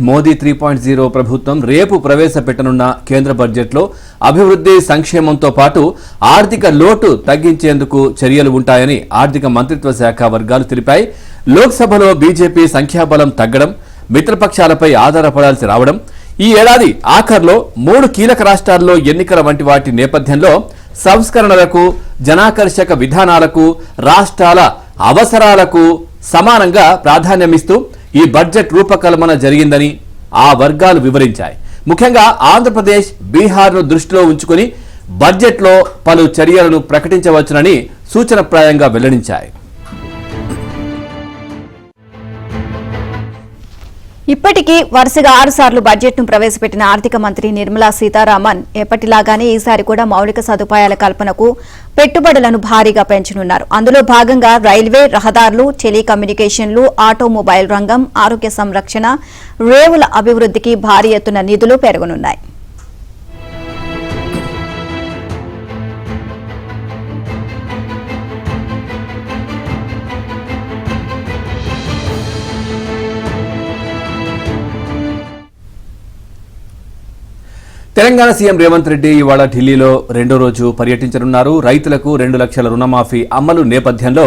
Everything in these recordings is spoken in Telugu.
మోదీ 3.0 ప్రభుత్వం రేపు ప్రవేశపెట్టనున్న కేంద్ర బడ్జెట్లో అభివృద్ధి సంక్షేమంతో పాటు ఆర్థిక లోటు తగ్గించేందుకు చర్యలు ఉంటాయని ఆర్థిక మంత్రిత్వ శాఖ వర్గాలు తెలిపాయి. లోక్సభలో బీజేపీ సంఖ్యాబలం తగ్గడం, మిత్రపక్షాలపై ఆధారపడాల్సి రావడం, ఈ ఏడాది ఆఖర్లో 3 కీలక రాష్ట్రాల్లో ఎన్నికల వంటి వాటి నేపథ్యంలో సంస్కరణలకు, జనాకర్షక విధానాలకు, రాష్ట్రాల అవసరాలకు సమానంగా ప్రాధాన్యమిస్తూ ఈ బడ్జెట్ రూపకల్పన జరిగిందని ఆ వర్గాలు వివరించాయి. ముఖ్యంగా ఆంధ్రప్రదేశ్, బీహార్ను దృష్టిలో ఉంచుకుని బడ్జెట్లో పలు చర్యలను ప్రకటించవచ్చునని సూచనప్రాయంగా వెల్లడించాయి. ఇప్పటికీ వరుసగా 6 సార్లు బడ్జెట్ను ప్రవేశపెట్టిన ఆర్థిక మంత్రి నిర్మలా సీతారామన్ ఎప్పటిలాగానే ఈసారి కూడా మౌలిక సదుపాయాల కల్పనకు పెట్టుబడులను భారీగా పెంచనున్నారు. అందులో భాగంగా రైల్వే, రహదారులు, టెలికమ్యూనికేషన్లు, ఆటోమొబైల్ రంగం, ఆరోగ్య సంరక్షణ, రేవుల అభివృద్ధికి భారీ ఎత్తున నిధులు పెరగనున్నాయి. తెలంగాణ సీఎం రేవంత్ రెడ్డి ఇవాళ ఢిల్లీలో 2వ రోజు పర్యటించనున్నారు. రైతులకు 2 లక్షల రుణమాఫీ అమలు నేపథ్యంలో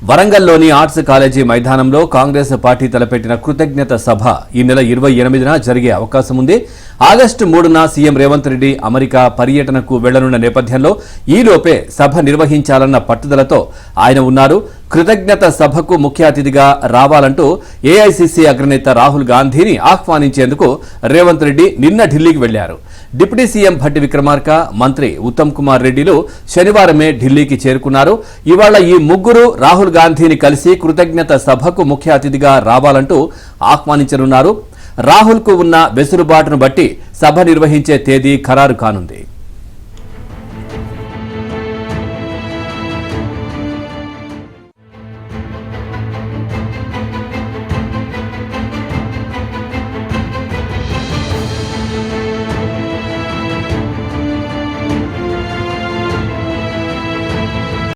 వరంగల్లోని ఆర్ట్స్ కాలేజీ మైదానంలో కాంగ్రెస్ పార్టీ తలపెట్టిన కృతజ్ఞత సభ ఈ నెల 28న జరిగే అవకాశం ఉంది. ఆగస్టు 3న సీఎం రేవంత్ రెడ్డి అమెరికా పర్యటనకు వెళ్లనున్న నేపథ్యంలో ఈలోపే సభ నిర్వహించాలన్న పట్టుదలతో ఆయన ఉన్నారు. కృతజ్ఞత సభకు ముఖ్య అతిథిగా రావాలంటూ ఏఐసీసీ అగ్రనేత రాహుల్ గాంధీని ఆహ్వానించేందుకు రేవంత్ రెడ్డి నిన్న ఢిల్లీకి వెళ్లారు. డిప్యూటీ సీఎం భట్టి విక్రమార్క, మంత్రి ఉత్తమ్ కుమార్ రెడ్డిలు శనివారమే ఢిల్లీకి చేరుకున్నారు. ఇవాళ ఈ ముగ్గురు రాహుల్ గాంధీని కలిసి కృతజ్ఞత సభకు ముఖ్య అతిథిగా రావాలంటూ ఆహ్వానించనున్నారు. రాహుల్ కు ఉన్న వెసులుబాటును బట్టి సభ నిర్వహించే తేదీ ఖరారు కానుంది.